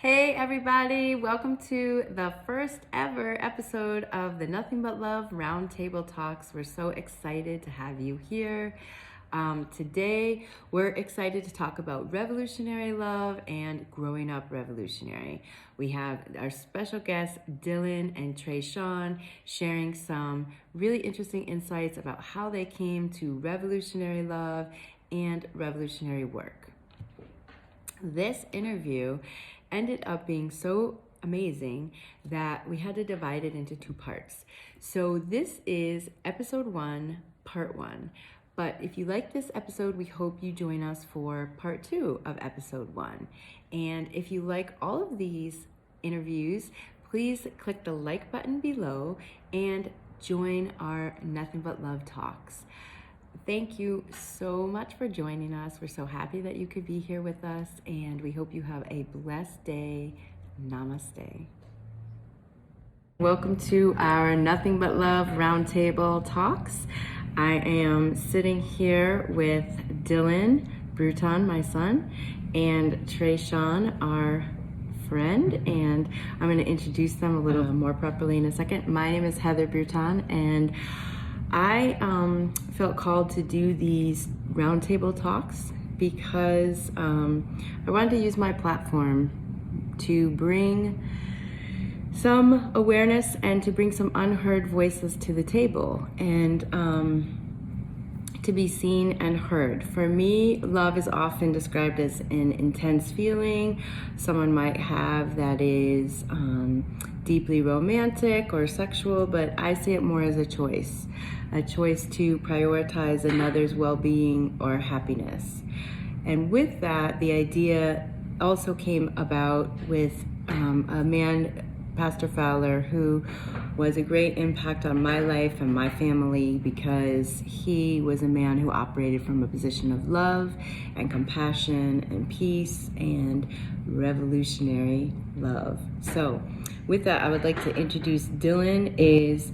Hey everybody, welcome to the first ever episode of the Nothing But Love Roundtable Talks. We're so excited to have you here. Today, we're excited to talk about revolutionary love and growing up revolutionary. We have our special guests, Dylan and Tre'Shawn, sharing some really interesting insights about how they came to revolutionary love and revolutionary work. This interview ended up being so amazing that we had to divide it into two parts. So this is episode 1, part 1. But if you like this episode, we hope you join us for part 2 of episode 1. And if you like all of these interviews, please click the like button below and join our Nothing But Love Talks. Thank you so much for joining us. We're so happy that you could be here with us, and we hope you have a blessed day. Namaste. Welcome to our Nothing But Love Roundtable Talks. I am sitting here with Dylan, Bruton, my son, and Tre'Shawn, our friend, and I'm going to introduce them a little more properly in a second. My name is Heather Bruton, and I felt called to do these roundtable talks because I wanted to use my platform to bring some awareness and to bring some unheard voices to the table and to be seen and heard. For me, love is often described as an intense feeling someone might have that is deeply romantic or sexual, but I see it more as a choice to prioritize another's well-being or happiness. And with that, the idea also came about with a man, Pastor Fowler, who was a great impact on my life and my family because he was a man who operated from a position of love and compassion and peace and revolutionary love. So with that, I would like to introduce Dylan is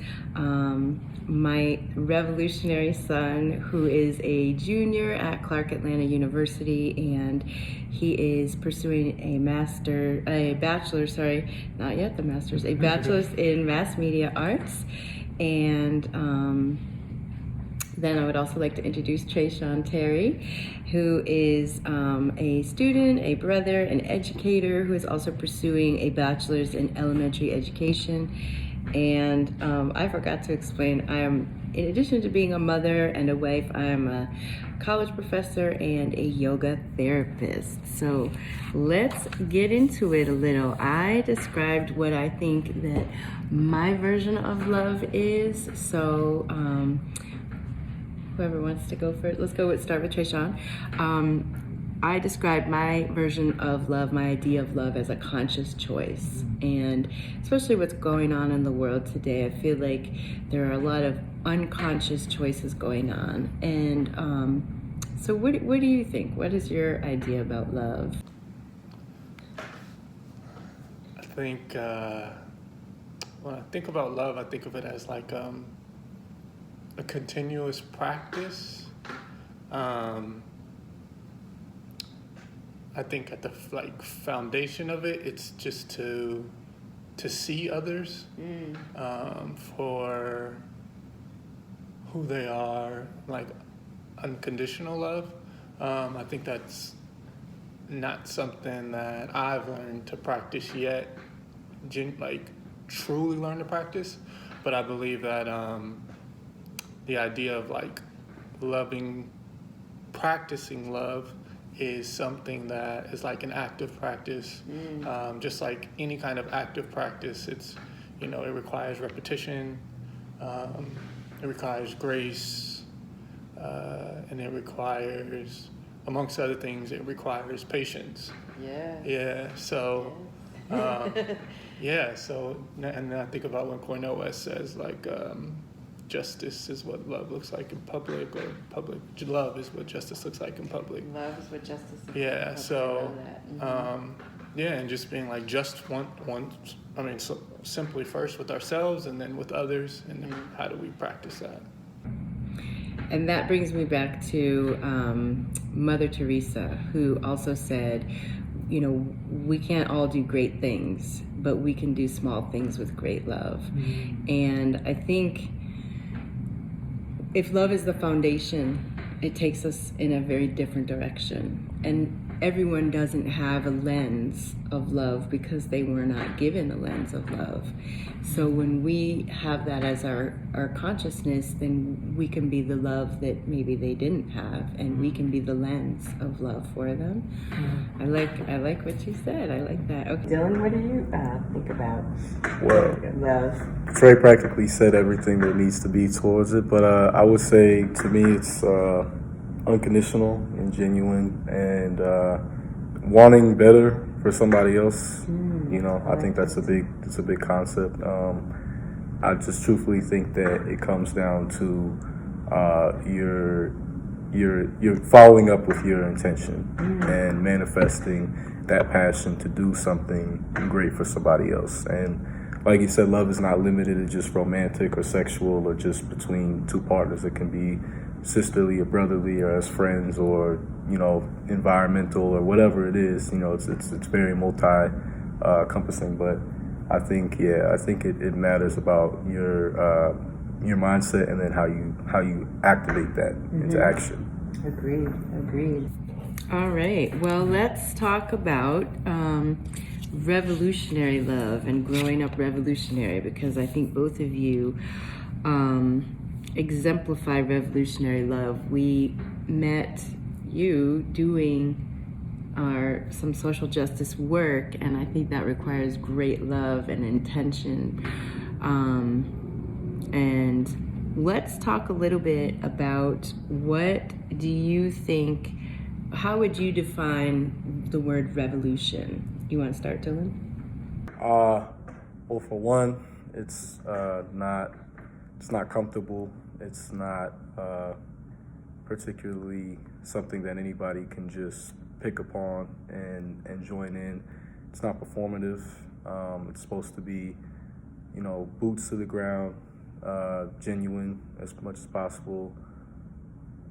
my revolutionary son who is a junior at Clark Atlanta University, and he is pursuing a bachelor's in mass media arts. And then I would also like to introduce Tre'Shawn Terry, who is a student, a brother, an educator who is also pursuing a bachelor's in elementary education. And I forgot to explain, in addition to being a mother and a wife, I am a college professor and a yoga therapist. So let's get into it a little. I described what I think that my version of love is. So whoever wants to go first, let's start with Tre'Shawn. I describe my version of love, my idea of love, as a conscious choice. And especially what's going on in the world today, I feel like there are a lot of unconscious choices going on. And so what do you think? What is your idea about love? I think when I think about love, I think of it as like a continuous practice. I think at the foundation of it, it's just to see others for who they are, like unconditional love. I think that's not something that I've learned to practice yet, truly learn to practice. But I believe that the idea of practicing love is something that is like an active practice. Just like any kind of active practice, it requires repetition, it requires grace, and it requires, amongst other things, it requires patience. Yeah. So, So, and then I think about when Cornel West says justice is what love looks like in public, or public love is what justice looks like in public. Love is what justice is. Yeah. So, and just being simply first with ourselves and then with others, and then how do we practice that? And that brings me back to Mother Teresa, who also said, we can't all do great things, but we can do small things with great love. And I think if love is the foundation, it takes us in a very different direction. And everyone doesn't have a lens of love because they were not given a lens of love. So when we have that as our consciousness, then we can be the love that maybe they didn't have, and we can be the lens of love for them. I like what you said. I like that. Okay, Dylan, what do you think about love? Trey practically said everything that needs to be towards it, but I would say to me it's unconditional and genuine, and wanting better for somebody else. I think that's a big concept. I just truthfully think that it comes down to you're following up with your intention and manifesting that passion to do something great for somebody else. And like you said, love is not limited to just romantic or sexual or just between two partners. It can be sisterly or brotherly or as friends or environmental or whatever it is. It's very encompassing, but I think it matters about your mindset and then how you activate that into action. Agreed. All right, well, let's talk about revolutionary love and growing up revolutionary, because I think both of you exemplify revolutionary love. We met you doing some social justice work, and I think that requires great love and intention. And let's talk a little bit about what do you think, how would you define the word revolution? You want to start, Dylan? Well, for one, it's not comfortable. It's not particularly something that anybody can just pick upon and join in. It's not performative. It's supposed to be, boots to the ground, genuine as much as possible.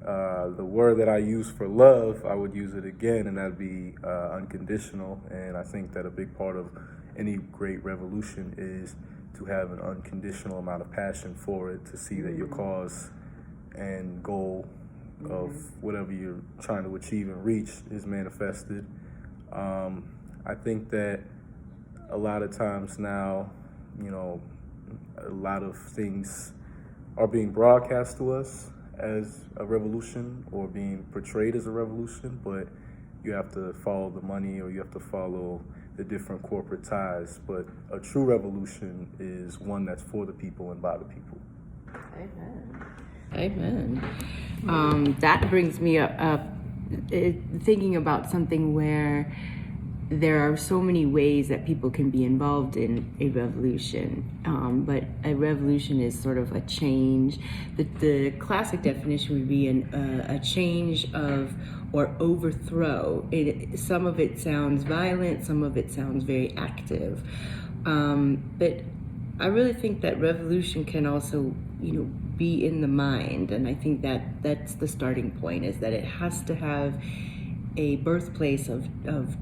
The word that I use for love, I would use it again, and that'd be unconditional. And I think that a big part of any great revolution is to have an unconditional amount of passion for it, to see that your cause and goal of whatever you're trying to achieve and reach is manifested. I think that a lot of times now, a lot of things are being broadcast to us as a revolution or being portrayed as a revolution, but you have to follow the money or you have to follow the different corporate ties. But a true revolution is one that's for the people and by the people. Amen. That brings me up thinking about something where there are so many ways that people can be involved in a revolution, but a revolution is sort of a change. The classic definition would be a change of or overthrow. Some of it sounds violent, some of it sounds very active, but I really think that revolution can also, be in the mind, and I think that that's the starting point, is that it has to have a birthplace of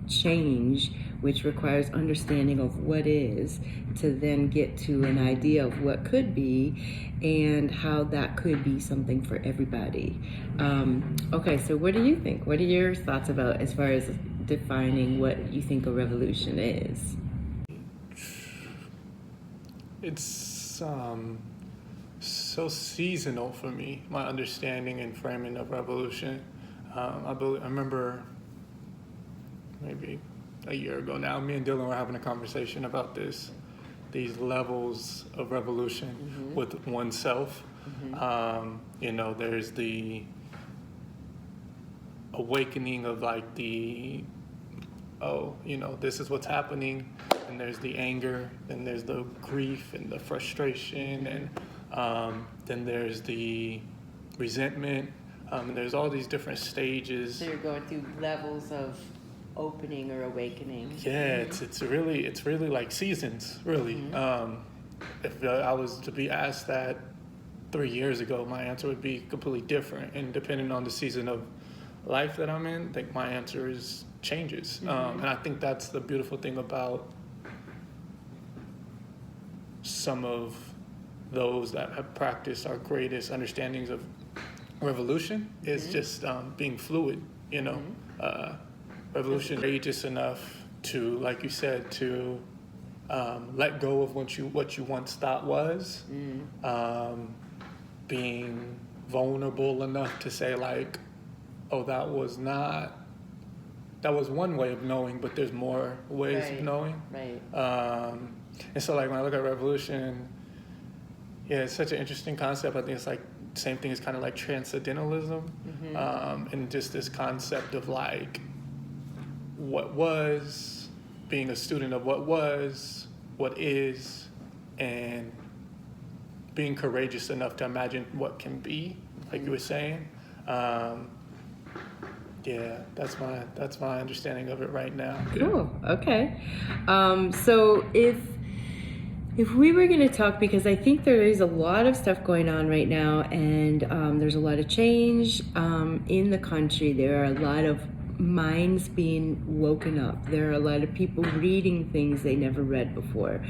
change, which requires understanding of what is, to then get to an idea of what could be and how that could be something for everybody. Okay, so what do you think? What are your thoughts about as far as defining what you think a revolution is? It's so seasonal for me, my understanding and framing of revolution. I remember maybe a year ago now, me and Dylan were having a conversation about these levels of revolution with oneself. There's the awakening of like this is what's happening, and there's the anger, and there's the grief and the frustration, and then there's the resentment. And there's all these different stages. So you're going through levels of opening or awakening. Yeah, it's really like seasons, really. If I was to be asked that 3 years ago, my answer would be completely different. And depending on the season of life that I'm in, I think my answer is changes. And I think that's the beautiful thing about some of those that have practiced our greatest understandings of revolution is just being fluid, you know. Revolution courageous enough to, like you said, to let go of what you once thought was, being vulnerable enough to say like, oh, that was one way of knowing, but there's more ways of knowing. Right. And so like when I look at revolution, yeah, it's such an interesting concept. I think it's like same thing as kind of like transcendentalism, and just this concept of like what was, being a student of what was, what is, and being courageous enough to imagine what can be, like you were saying. Yeah, that's my understanding of it right now. Cool. Okay. So if we were going to talk, because I think there is a lot of stuff going on right now, and there's a lot of change in the country. There are a lot of minds being woken up. There are a lot of people reading things they never read before.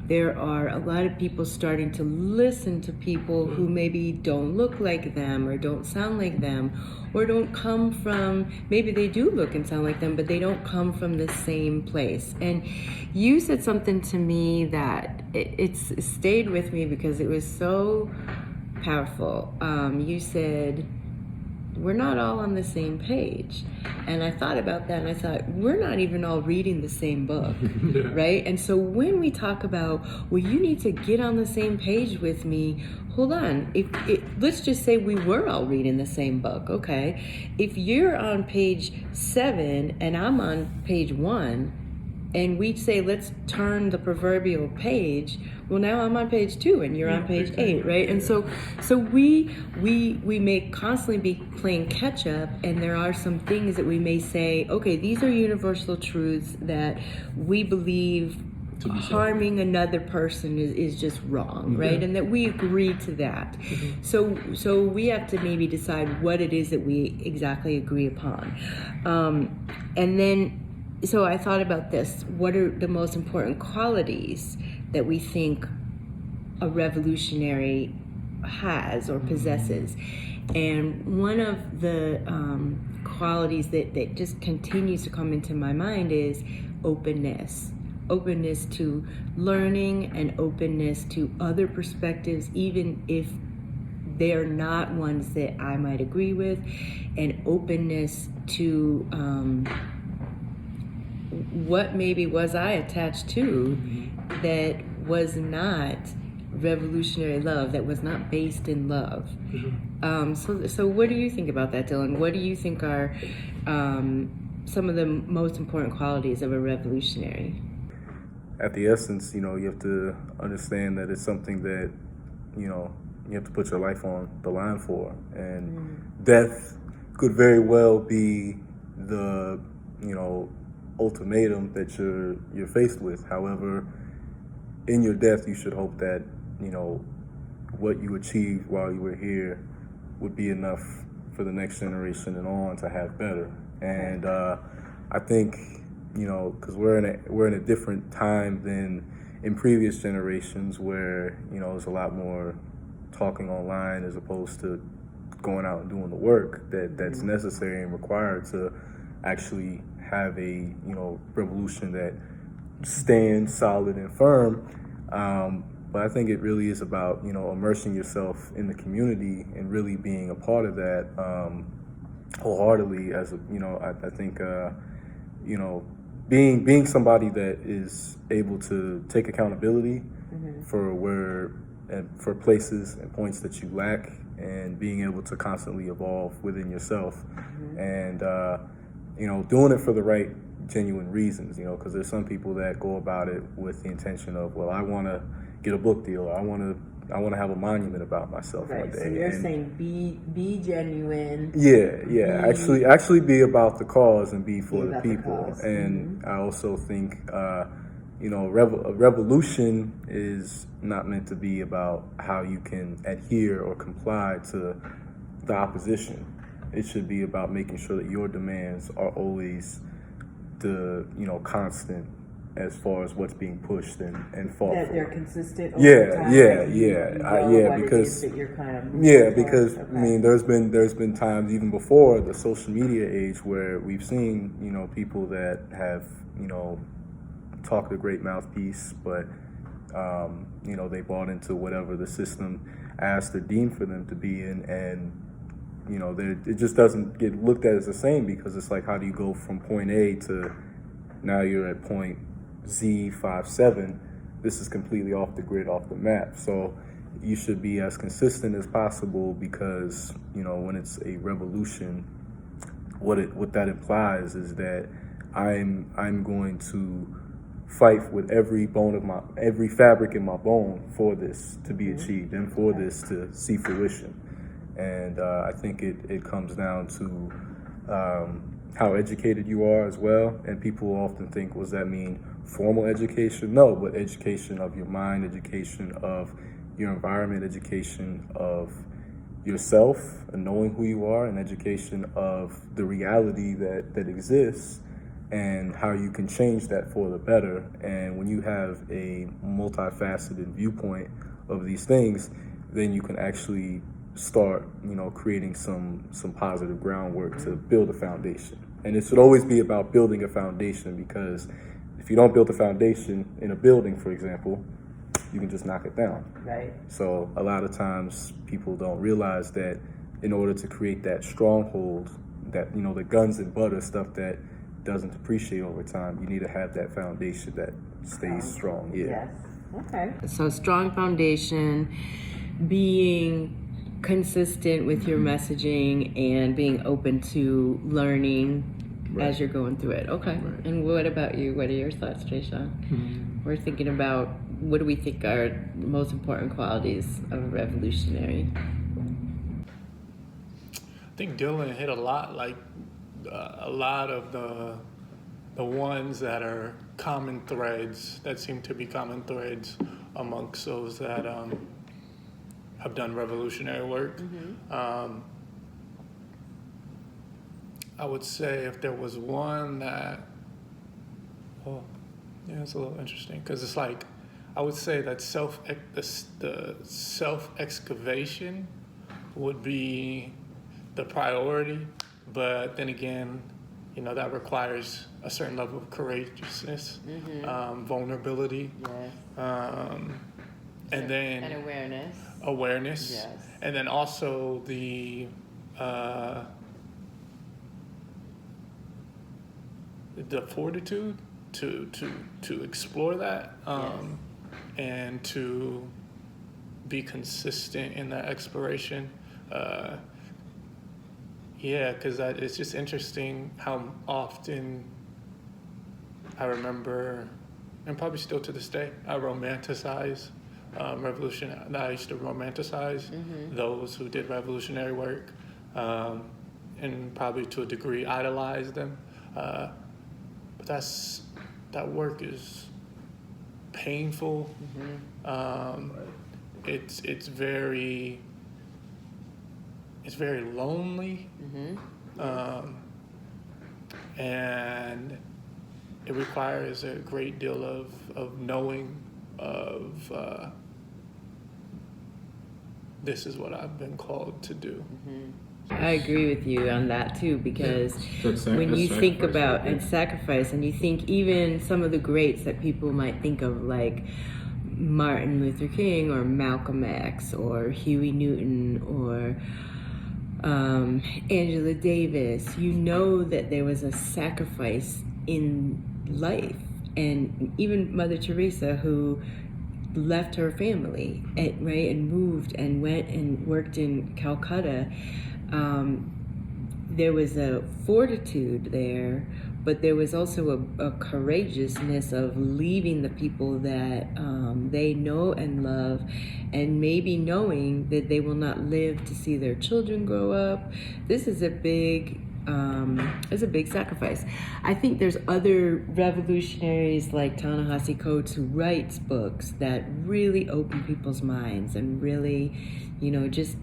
There are a lot of people starting to listen to people who maybe don't look like them or don't sound like them, or don't come from, maybe they do look and sound like them, but they don't come from the same place. And you said something to me that it's stayed with me because it was so powerful. You said, we're not all on the same page. And I thought about that, and I thought, we're not even all reading the same book, right? And so when we talk about, well, you need to get on the same page with me, hold on. Let's just say we were all reading the same book, okay? If you're on page 7 and I'm on page 1, and we say, let's turn the proverbial page, well, now I'm on page 2 and you're on page 8, right? And so we may constantly be playing catch up, and there are some things that we may say, okay, these are universal truths that we believe harming another person is just wrong, right? And that we agree to that. So we have to maybe decide what it is that we exactly agree upon. And then, so I thought about this. What are the most important qualities that we think a revolutionary has or possesses? And one of the qualities that just continues to come into my mind is openness. Openness to learning and openness to other perspectives, even if they're not ones that I might agree with, and openness to what maybe was I attached to that was not revolutionary love, that was not based in love. So what do you think about that, Dylan? What do you think are some of the most important qualities of a revolutionary? At the essence, you have to understand that it's something that, you have to put your life on the line for. And death could very well be the, ultimatum that you're faced with. However, in your death, you should hope that, what you achieved while you were here would be enough for the next generation and on to have better. And I think, because we're in a different time than in previous generations where, there's a lot more talking online as opposed to going out and doing the work that's necessary and required to actually have a revolution that stands solid and firm. But I think it really is about immersing yourself in the community and really being a part of that wholeheartedly. As I think being somebody that is able to take accountability for places and points that you lack, and being able to constantly evolve within yourself, and doing it for the right, genuine reasons, because there's some people that go about it with the intention of, well, I want to get a book deal, or I want to have a monument about myself one day. So you're saying be genuine. Yeah. Actually be about the cause and be for the people. And I also think, a revolution is not meant to be about how you can adhere or comply to the opposition. It should be about making sure that your demands are always the constant as far as what's being pushed and fought That for. they're consistent over time, because that you're kind of because okay. I mean there's been times even before the social media age where we've seen people that have talked a great mouthpiece, but they bought into whatever the system asked or deemed for them to be in, and it just doesn't get looked at as the same, because it's like, how do you go from point A to now you're at point Z57? This is completely off the grid, off the map. So you should be as consistent as possible, because when it's a revolution, what that implies is that I'm going to fight with every fabric in my bone for this to be achieved and for this to see fruition. And I think it comes down to how educated you are as well. And people often think, what does that mean? Formal education? No, but education of your mind, education of your environment, education of yourself and knowing who you are, and education of the reality that exists and how you can change that for the better. And when you have a multifaceted viewpoint of these things, then you can actually start, creating some positive groundwork to build a foundation. And it should always be about building a foundation, because if you don't build a foundation in a building, for example, you can just knock it down. Right. So a lot of times people don't realize that in order to create that stronghold, that, the guns and butter stuff that doesn't appreciate over time, you need to have that foundation that stays strong. Yes. Okay. So strong foundation, being consistent with your messaging and being open to learning as you're going through it. Okay. Right. And what about you? What are your thoughts, Tre'Shawn? We're thinking about, what do we think are the most important qualities of a revolutionary? I think Dylan hit a lot of the ones that are common threads, that seem to be common threads amongst those that have done revolutionary work. I would say if there was one that, it's a little interesting, because it's like, I would say that the self-excavation would be the priority, but then again, that requires a certain level of courageousness, vulnerability, and then And awareness, Yes. and then also the fortitude to explore that, and to be consistent in that exploration. Because it's just interesting how often I remember, and probably still to this day, I romanticize revolution. I used to romanticize those who did revolutionary work, and probably to a degree idolize them. But that work is painful. It's very lonely, and it requires a great deal of knowing of this is what I've been called to do. I agree with you on that too, because when you think about and sacrifice, and you think even some of the greats that people might think of, like Martin Luther King or Malcolm X or Huey Newton or Angela Davis, that there was a sacrifice in life. And even Mother Teresa, who left her family, and moved and went and worked in Calcutta. There was a fortitude there, but there was also a courageousness of leaving the people that they know and love, and maybe knowing that they will not live to see their children grow up. This is a big sacrifice. I think there's other revolutionaries like Ta-Nehisi Coates, who writes books that really open people's minds and really, just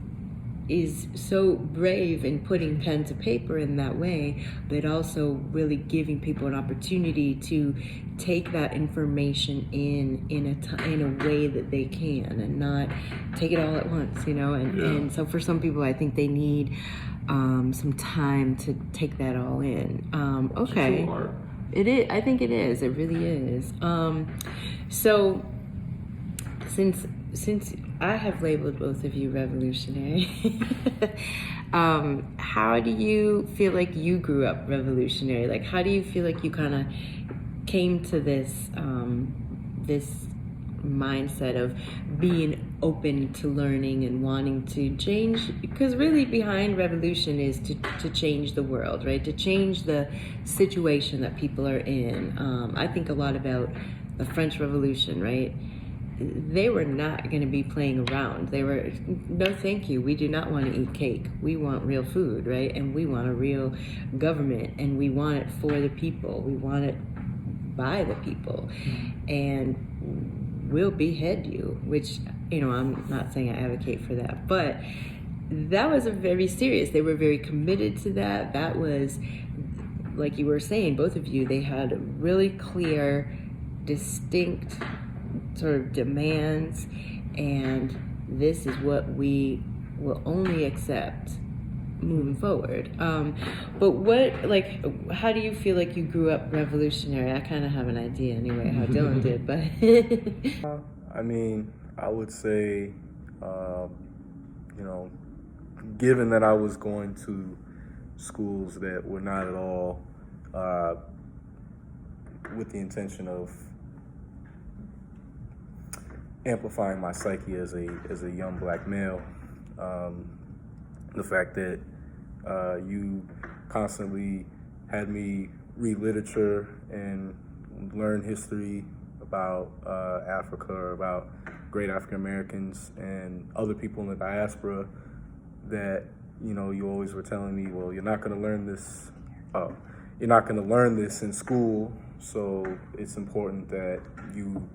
is so brave in putting pen to paper in that way, but also really giving people an opportunity to take that information in a way that they can, and not take it all at once, you know. And so for some people, I think they need some time to take that all in. Okay. Sure. It is. I think it is. It really is. So since I have labeled both of you revolutionary, how do you feel like you grew up revolutionary? Like, how do you feel like you kind of came to this this mindset of being open to learning and wanting to change? Because really behind revolution is to change the world, right? To change the situation that people are in. I think a lot about the French Revolution, right? They were not going to be playing around. They were, no thank you, we do not want to eat cake. We want real food, right? And we want a real government, and we want it for the people. We want it by the people. And we'll behead you, which, you know, I'm not saying I advocate for that, but that was a very serious, they were very committed to that. That was, like you were saying, both of you, they had really clear, distinct sort of demands, and this is what we will only accept moving forward. But what, like, how do you feel like you grew up revolutionary? I kind of have an idea anyway how Dylan did, but I mean, I would say, you know, given that I was going to schools that were not at all with the intention of amplifying my psyche as a young black male, the fact that you constantly had me read literature and learn history about Africa, or about great African Americans and other people in the diaspora, that, you know, you always were telling me, well, you're not going to learn this. You're not going to learn this in school, so it's important that you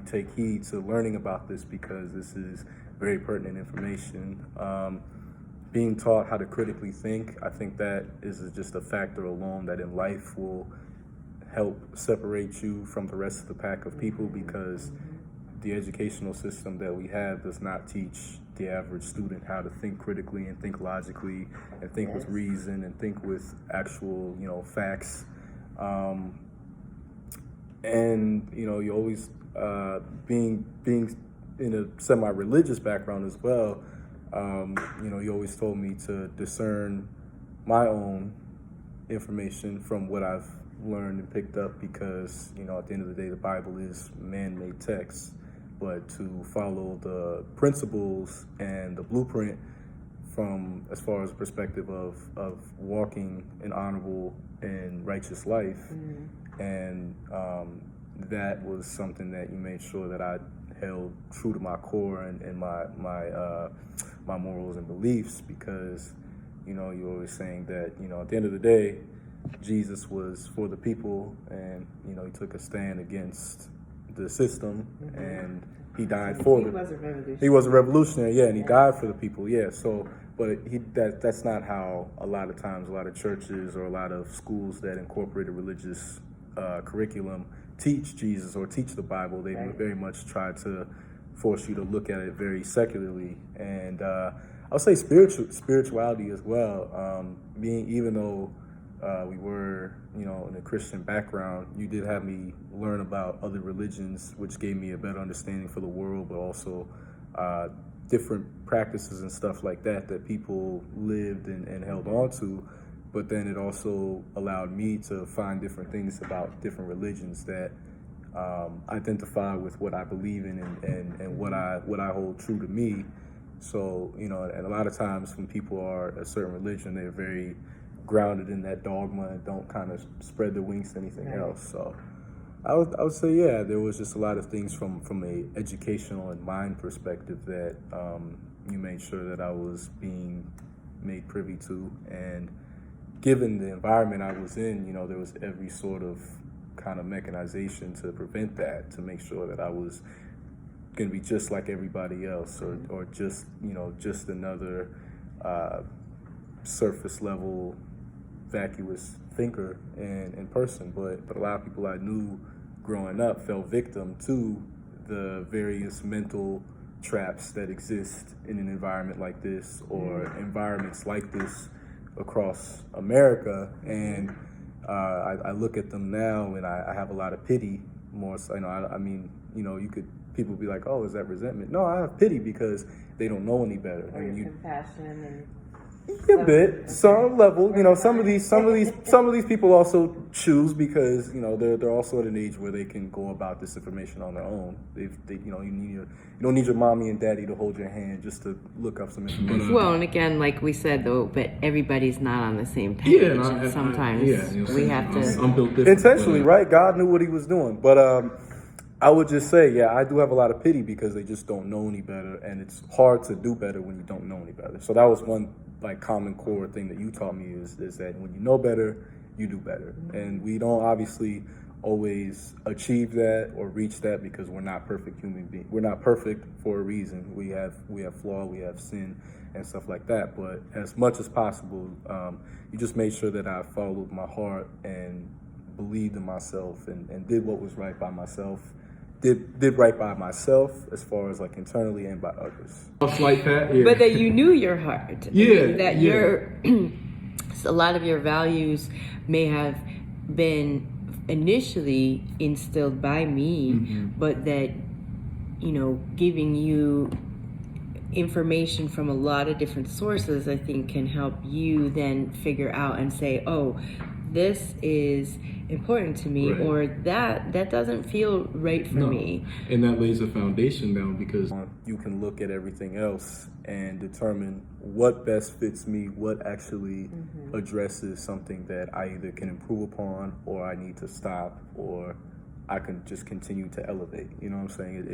take heed to learning about this, because this is very pertinent information. Being taught how to critically think, I think that is just a factor alone that in life will help separate you from the rest of the pack of people, because the educational system that we have does not teach the average student how to think critically and think logically and think with reason and think with actual, you know, facts. And, you know, you always, being in a semi-religious background as well, you know, you always told me to discern my own information from what I've learned and picked up, because, you know, at the end of the day, the Bible is man-made text, but to follow the principles and the blueprint from, as far as the perspective of walking an honorable and righteous life. And that was something that you made sure that I held true to my core and my morals and beliefs, because, you know, you're always saying that, you know, at the end of the day, Jesus was for the people, and, you know, he took a stand against the system, and he died for them. He was a revolutionary, yeah, and he died for the people, yeah. So, but that's not how a lot of times a lot of churches or a lot of schools that incorporate a religious curriculum teach Jesus or teach the Bible. They very much try to force you to look at it very secularly. And I would say spirituality as well. Even though we were, you know, in a Christian background, you did have me learn about other religions, which gave me a better understanding for the world, but also different practices and stuff like that people lived and held on to. But then it also allowed me to find different things about different religions that identify with what I believe in and what I hold true to me. So, you know, and a lot of times when people are a certain religion, they're very grounded in that dogma and don't kind of spread their wings to anything else. So I would say, yeah, there was just a lot of things from a educational and mind perspective that you made sure that I was being made privy to. And given the environment I was in, you know, there was every sort of kind of mechanization to prevent that, to make sure that I was going to be just like everybody else, or just, you know, just another surface level, vacuous thinker in person, but a lot of people I knew growing up fell victim to the various mental traps that exist in an environment like this or environments like this across America. And I look at them now and I have a lot of pity more so. I mean, people be like, oh, is that resentment? No, I have pity because they don't know any better. Or compassion and a bit, some level. Some of these people also choose because they're also at an age where they can go about this information on their own. You don't need your mommy and daddy to hold your hand just to look up some information. Well, and again, like we said though, but everybody's not on the same page. Yeah, and sometimes we have to I'm built different. Intentionally, right? God knew what He was doing, but I would just say, yeah, I do have a lot of pity because they just don't know any better, and it's hard to do better when you don't know any better. So that was one common core thing that you taught me is that when you know better, you do better. And we don't obviously always achieve that or reach that because we're not perfect human beings. We're not perfect for a reason. We have flaw, we have sin and stuff like that. But as much as possible, you just made sure that I followed my heart and believed in myself and did what was right by myself. Did right by myself as far as internally and by others. Like that, yeah. but that you knew your heart. Yeah, that yeah. your a lot of your values may have been initially instilled by me, but that giving you information from a lot of different sources, I think, can help you then figure out and say, oh, this is important to me, Right. or that doesn't feel right for me. And that lays a foundation down because You can look at everything else and determine what best fits me, what actually addresses something that I either can improve upon or I need to stop or I can just continue to elevate. You know what I'm saying?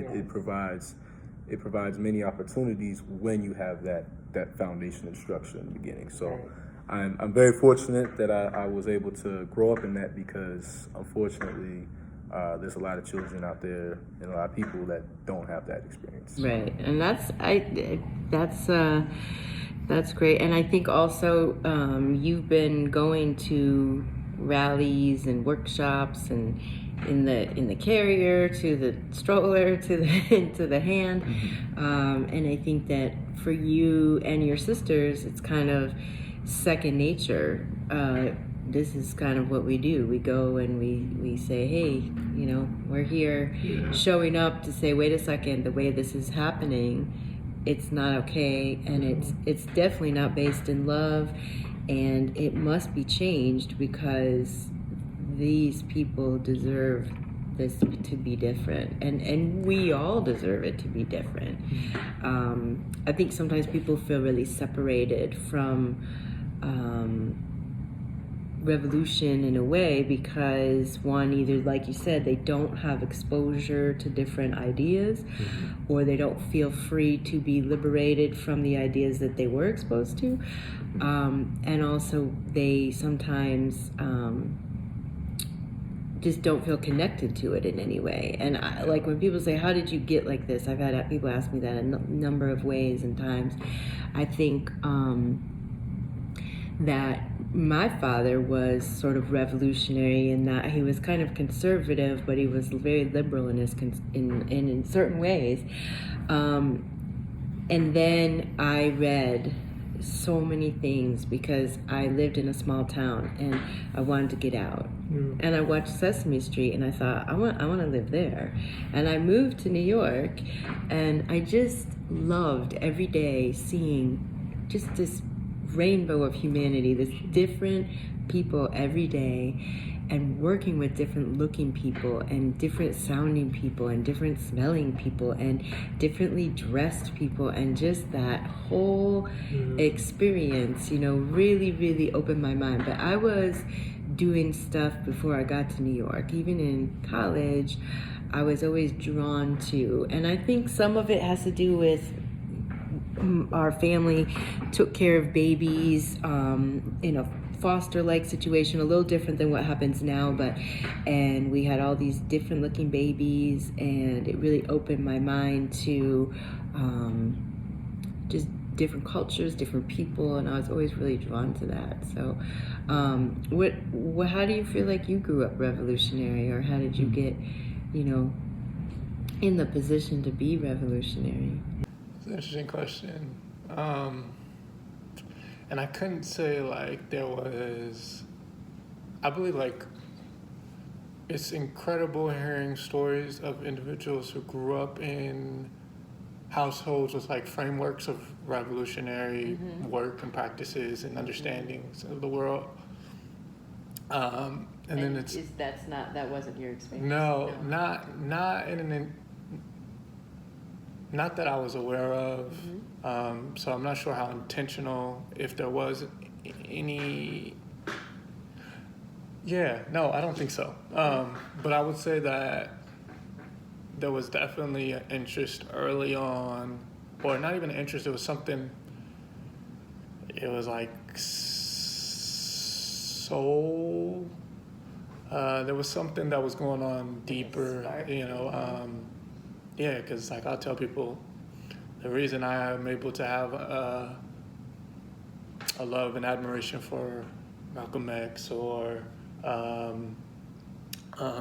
It provides many opportunities when you have that foundation and structure in the beginning. So Right. I'm very fortunate that I was able to grow up in that because unfortunately there's a lot of children out there and a lot of people that don't have that experience. Right, and that's great. And I think also you've been going to rallies and workshops and in the carrier to the stroller to the to the hand, and I think that for you and your sisters, it's kind of second nature. This is kind of what we do. We go and we say, hey, we're here, showing up to say, wait a second, the way this is happening, it's not okay, and it's definitely not based in love, and it must be changed because these people deserve this to be different, and we all deserve it to be different. I think sometimes people feel really separated from revolution in a way because one, either like you said, they don't have exposure to different ideas, or they don't feel free to be liberated from the ideas that they were exposed to, and also they sometimes just don't feel connected to it in any way. And like when people say, how did you get like this? I've had people ask me that a number of ways and times. I think that my father was sort of revolutionary in that he was kind of conservative, but he was very liberal in his in certain ways. And then I read so many things because I lived in a small town and I wanted to get out. And I watched Sesame Street and I thought, I want to live there. And I moved to New York and I just loved every day seeing just this rainbow of humanity, this different people every day, and working with different looking people and different sounding people and different smelling people and differently dressed people, and just that whole experience, really, really opened my mind. But I was doing stuff before I got to New York. Even in college, I was always drawn to, and I think some of it has to do with our family took care of babies in a foster-like situation, a little different than what happens now, and we had all these different looking babies, and it really opened my mind to just different cultures, different people, and I was always really drawn to that. So, how do you feel like you grew up revolutionary, or how did you get, in the position to be revolutionary? It's an interesting question. And I couldn't say like there was, I believe like it's incredible hearing stories of individuals who grew up in households with like frameworks of revolutionary work and practices and understandings of the world. And then it's that wasn't your experience? no, not not that I was aware of. So I'm not sure how intentional, if there was any. Yeah, no, I don't think so. But I would say that there was definitely an interest early on, or not even an interest, it was something, it was like soul. There was something that was going on deeper, yeah, because like I'll tell people, the reason I am able to have a love and admiration for Malcolm X or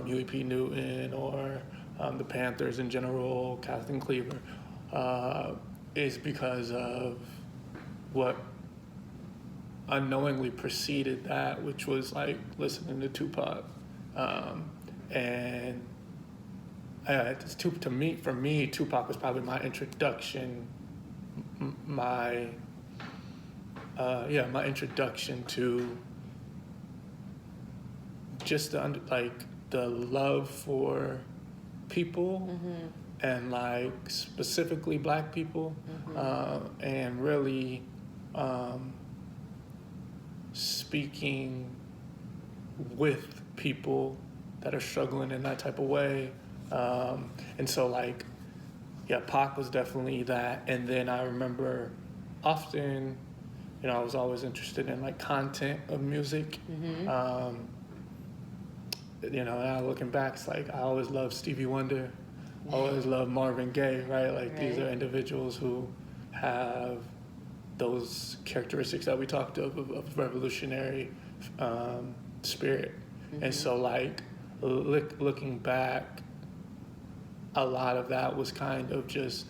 Huey P. Newton or the Panthers in general, Kathleen Cleaver, is because of what unknowingly preceded that, which was like listening to Tupac. And for me, Tupac was probably my introduction, my introduction to just the love for people and like specifically Black people, and really speaking with people that are struggling in that type of way. And so like, yeah, Pac was definitely that. And then I remember often, I was always interested in like content of music. Now looking back, it's like I always loved Stevie Wonder, always loved Marvin Gaye, right? Like these are individuals who have those characteristics that we talked of revolutionary spirit. And so like looking back, a lot of that was kind of just,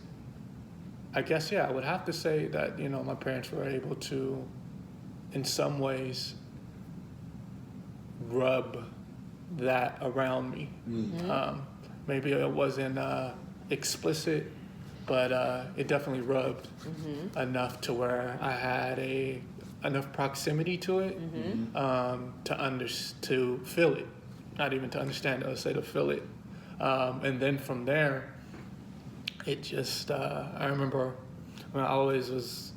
I guess, I would have to say that, my parents were able to, in some ways, rub that around me. Maybe it wasn't explicit, but it definitely rubbed enough to where I had enough proximity to it to feel it, not even to understand it, I'd say to feel it. And then from there, it just, I remember when I always was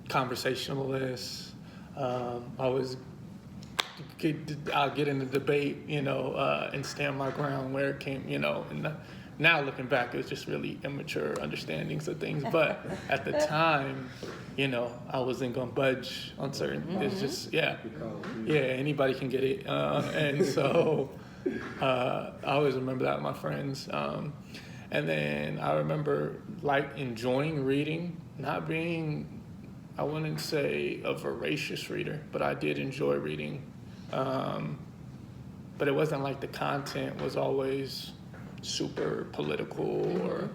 conversationalist, I'll get in the debate, and stand my ground where it came, and now looking back, it was just really immature understandings of things. But at the time, I wasn't going to budge on certain, it's just, anybody can get it. And so I always remember that with my friends. And then I remember like enjoying reading, not being, I wouldn't say a voracious reader, but I did enjoy reading. But it wasn't like the content was always super political or,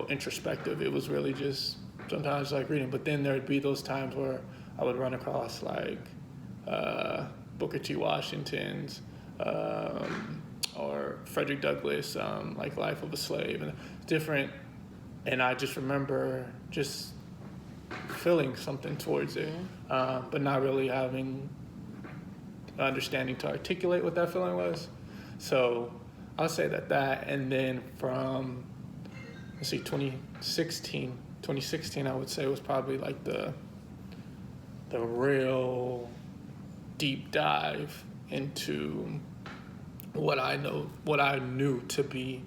introspective. It was really just sometimes like reading. But then there'd be those times where I would run across like Booker T. Washington's or Frederick Douglass, like Life of a Slave, and different. And I just remember just feeling something towards it, but not really having understanding to articulate what that feeling was. So I'll say that, and then from, 2016, I would say was probably like the real deep dive into what I knew to be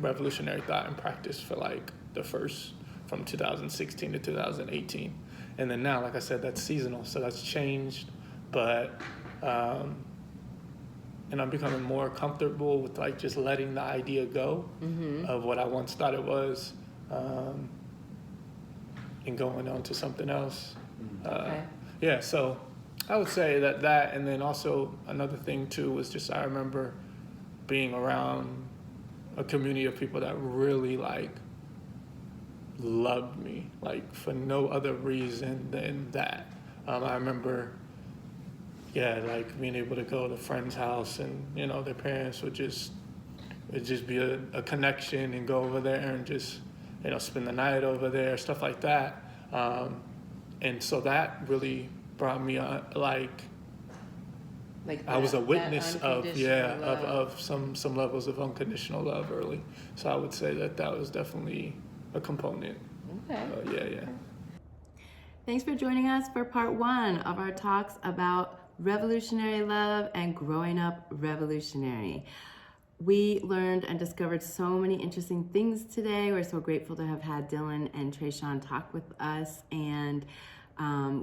revolutionary thought and practice for like the first, from 2016 to 2018. And then now, like I said, that's seasonal, so that's changed. But, and I'm becoming more comfortable with like just letting the idea go of what I once thought it was. and going on to something else. Okay. Yeah, so I would say that, and then also another thing too was just I remember being around a community of people that really like loved me, like for no other reason than that. I remember, like being able to go to a friend's house and, their parents would just, it'd just be a connection and go over there and just, spend the night over there, stuff like that. And so that really brought me like I was a witness of some levels of unconditional love early. So I would say that was definitely a component. Okay. Thanks for joining us for part 1 of our talks about revolutionary love and growing up revolutionary. We learned and discovered so many interesting things today. We're so grateful to have had Dylan and Tre'Shawn talk with us, and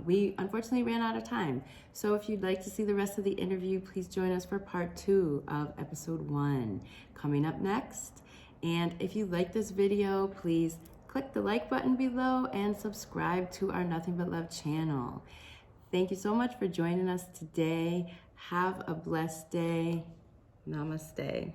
we unfortunately ran out of time. So if you'd like to see the rest of the interview, please join us for part 2 of episode 1 coming up next. And if you like this video, please click the like button below and subscribe to our Nothing But Love channel. Thank you so much for joining us today. Have a blessed day. Namaste.